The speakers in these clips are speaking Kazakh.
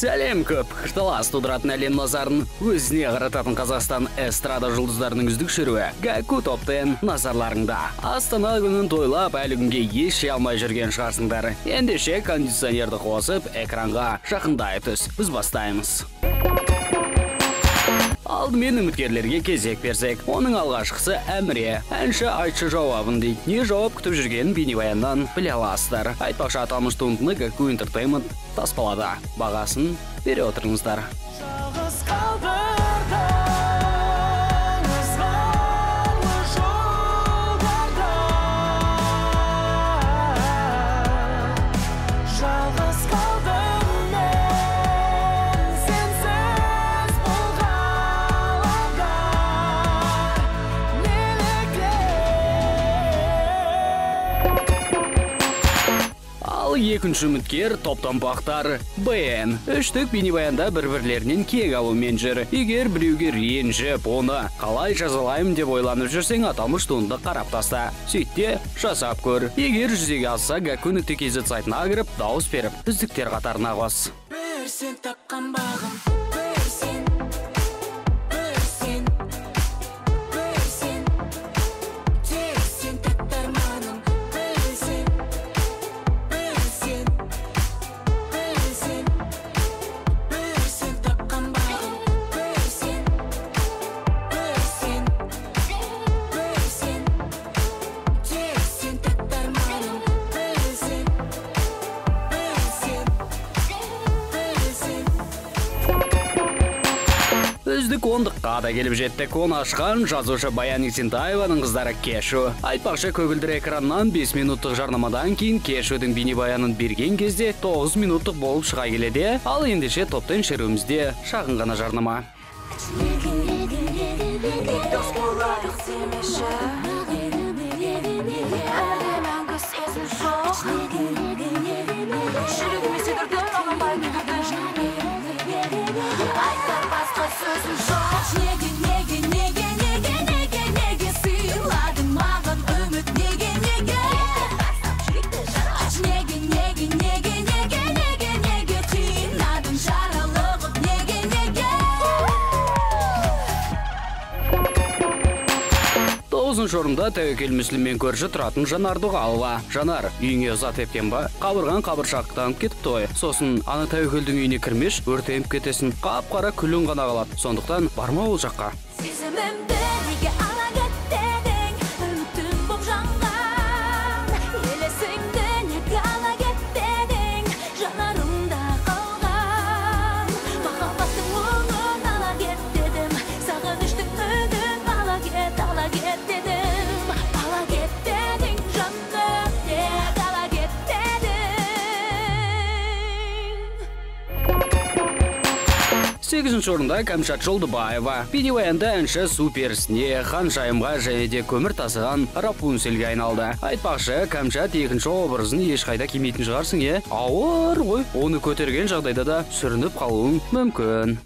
Сәлем көп. Қышталас тудыратын әлем назарын өзіне қарататын Қазақстан эстрада жұлдыздарының үздік шеруі Гәку топтен назарларыңда. Астана күнін тойлап, әлі күнге еш жей алмай жүрген шығарсыңдар. Ендеше кондиционерді қосып, экранға жақындай түс. Біз бастаймыз. Алдымен үміткерлерге кезек берсек, оның алғашқысы Әміре. Әнші айтшы жауабын дейді. Не жауап күтіп жүргенін бейнебаяннан біле аласыздар. Айтпақшы аталмыш туындыны Гәку Entertainment таспалада. Бағасын бере отырыңыздар. Екінші үміткер топтан бақтар БН. Үштік бейнебаянда бір-бірлерінен кек алумен жүр. Егер біреуге ренжіп, оны қалай жазалайым деп ойланып жүрсең, аталмыш туынды қарап таста. Сөйтте жасап көр. Егер жүзеге асса, Gaku.kz сайтына кіріп, дауыс беріп, үздіктер қатарына қос. Бір сен тапқан бағым. Үздік ондыққа да келіп жеттік. Оны ашқан жазушы Баян Есентаеваның қыздары Кешу. Айтпақшы, көгілдір экраннан 5 минуттық жарнамадан кейін Кешудің бейнебаянын берген кезде 9 минуттық болып шыға келеді. Ал ендеше топтан шеруімізде шағын ғана жарнама. Орында Тәуекел Мүсліммен көрші тұратын Жанар Дұғалова. Жанар, үйіңе ұзат епкен ба? Қабырған қабыршақтанып кетіп той. Сосын ана Тәуекелдің үйіне кірмеш, өртеніп кетесін. Қап-қара күлін ғана қалады. Сондықтан барма ол жаққа. Сегізінші орында Кәмшат Жолдыбаева. Бейнебаянда әнші суперсіне, ханшайымға және де көмір тасыған Рапунцельге айналды. Айтпақшы, Кәмшат екінші образын ешқайда кимейтін шығарсың, ауыр ғой. Оны көтерген жағдайда да сүрініп қалуың мүмкін.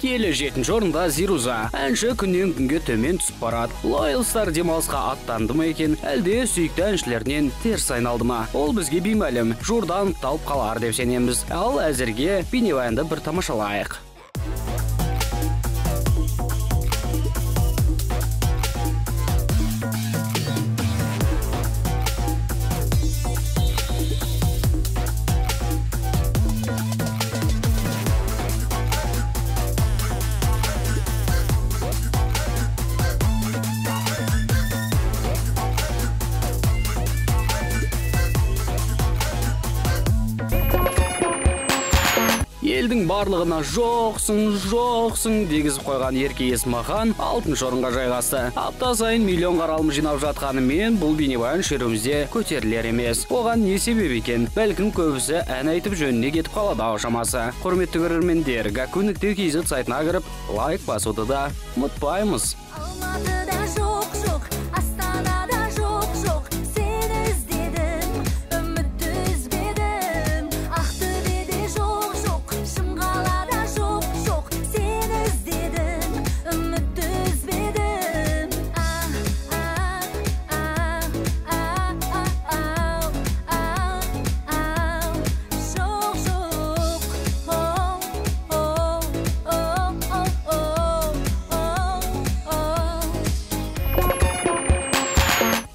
Келі жетінші орында Зируза. Әнші күннен күнге төмен түсіп барады. Лоялстар демалысқа аттанды ма екен, әлде сүйікті әншілерінен теріс айналды ма? Ол бізге беймәлім, журдан талып қалар деп сенеміз. Ал әзірге бейнебаянды бір тамашалайық. Елдің барлығына жоқсың дегізіп қойған Ерке Есмахан 6-шы орынға жайғасты. Апта сайын миллион қаралым жинап жатқанымен бұл бейнебаян шеруімізде көтерілер емес. Оған не себеп екен? Бәлкім көбісі ән айтып жөніне кетіп қалады ау шамасы. Құрметті көрермендер, Gakku.kz сайтына кіріп лайк басуды да ұмытпаймыз.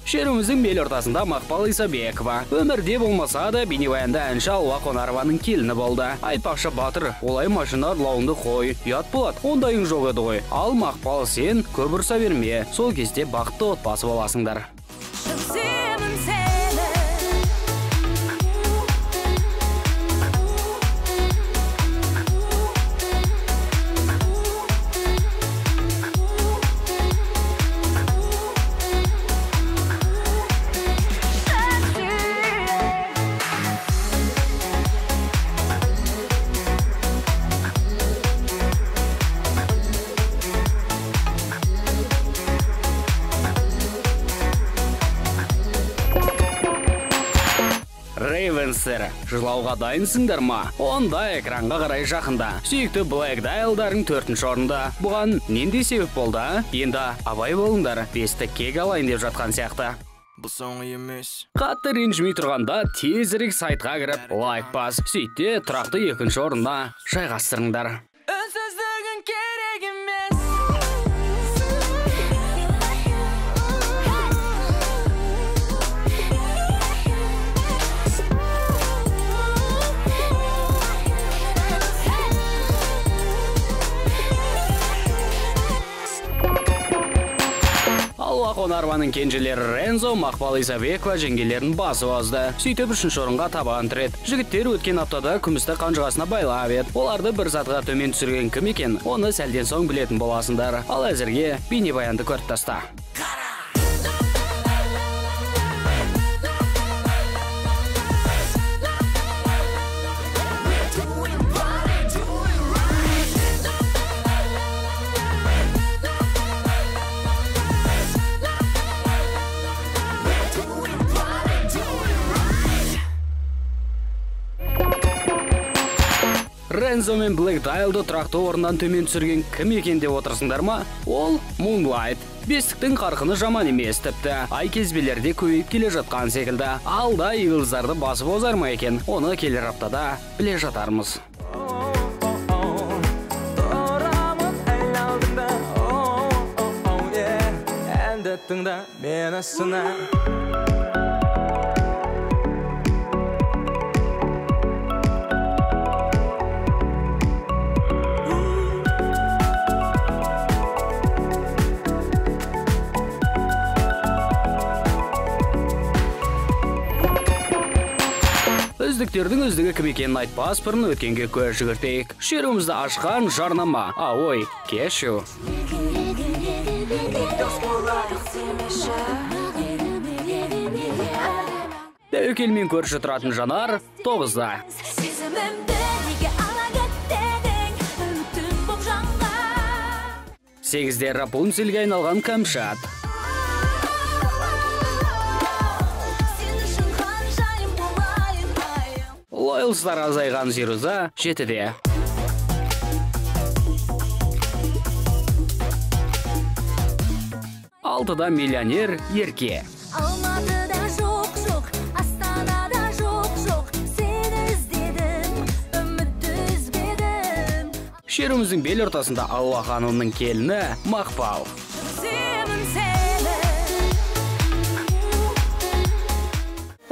Шеруміздің бел ортасында Мақпал Исабекова. Өмірде болмаса да бейнебаянда әнші Алуа Қонарованың келіні болды. Айтпақшы Батыр, олай машина ұрлауыңды қой. Ұят болады, ондайың жоқ еді ғой. Ал Мақпал, сен көп ұрса берме. Сол кезде бақытты отбасы боласыңдар. Рейвенстер, жылауға дайынсыңдар ма? Онда экранға қарай жақында. Сүйікті Black Dial'дардың 4-ші орында. Бұған нендей себеп болды? Енді абай болыңдар, 5-ке алайын деп жатқан сияқты. Бұл соңы емес. Қатты ренжімей тұрғанда тезірек сайтқа кіріп лайк бас. Сөйтте тұрақты 2-ші орында жайғастырыңдар. Үнсіздігін керек емес. Алуа Қонарованың кенжелері Рензо, Мақпал Исабекова жеңгелерін басып озды. Сөйтіп 3-ші орынға табан тіреді. Жігіттер өткен аптада күмісті қанжығасына байлап еді. Оларды бір сатыға төмен түсірген кім екен? Оны сәлден соң білетін боласыңдар. Ал әзірге бейнебаянды көріп таста. Рензо мен Black Dial'ды тұрақты орыннан төмен түсірген кім екен деп отырсыңдар ма? Ол Moonlight. Бестіктің қарқыны жаман емес, тіпті ай кезбелерде көбейіп келе жатқан секілді. Алда Eagles'дарды басып озар ма екен? Оны келер аптада біле жатармыз. Тыңда мені сына. Үздіктердің үздігі кім екенін айтпас бұрын өткенге көз жүгіртейік. Шеруімізді ашқан жарнама. Ой, кешу. Тәуекелмен көрші тұратын жанар 9-да. Сегізде Рапунцельге айналған Камшат. Лоялстар азайған Зируза 7-де. Алтыда Миллионер Ерке. Алматыда жоқ, Астанада жоқ, сені іздедім, үмітті үзбедім. Шеріміздің бел ортасында Алуа ханымның келіні Мақпал.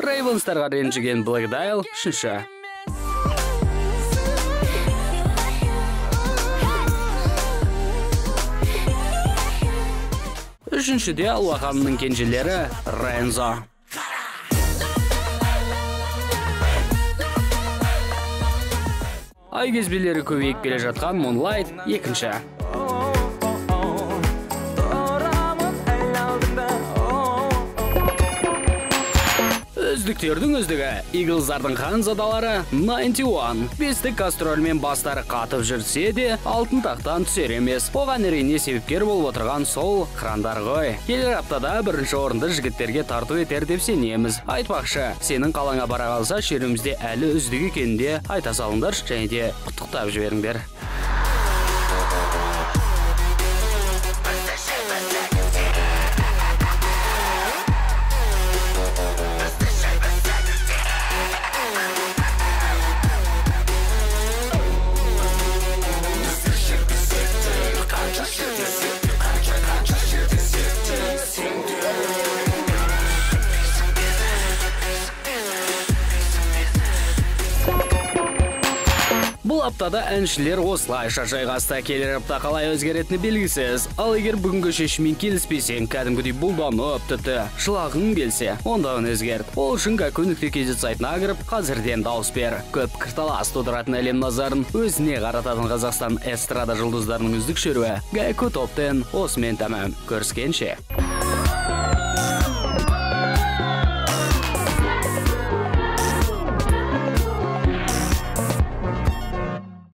Рейвенстарға ренжіген Black Dial 3-ші. 3-шіде Алуа ханымның кенжелері Рензо. ай кезбелері көбейіп келе жатқан Moonlight екінші. Үздіктердің үздігі Eagles'дардың ханзадалары 91. Бестік гастрольмен бастары қатып жүрсе де, алтын тақтан түсер емес. Оған әрине себепкер болып отырған сол қырандар ғой. Келер аптада бірінші орынды жігіттерге тарту етер деп сенеміз. Айтпақшы, сенің қалаңа бара қалса, шерімізде әлі үздік екенінде айта салыңдар және де құттықтап жіберіңдер. Бұл аптада әншілер осылайша жайғасты. Келер апта қалай өзгеретіні белгісіз. Ал егер бүгінгі шешіммен келіспесең, кәдімгідей бұлданып, тіпті жылағың келсе, онда оны өзгерт. Ол үшін gakku.kz сайтына кіріп, қазірден дауыс бер. Көп пікірталас тудыратын әлем назарын өзіне қарататын Қазақстан эстрада жұлдыздарының үздік шеруі Gakku Top 10 осымен тәмам. Көріскенше.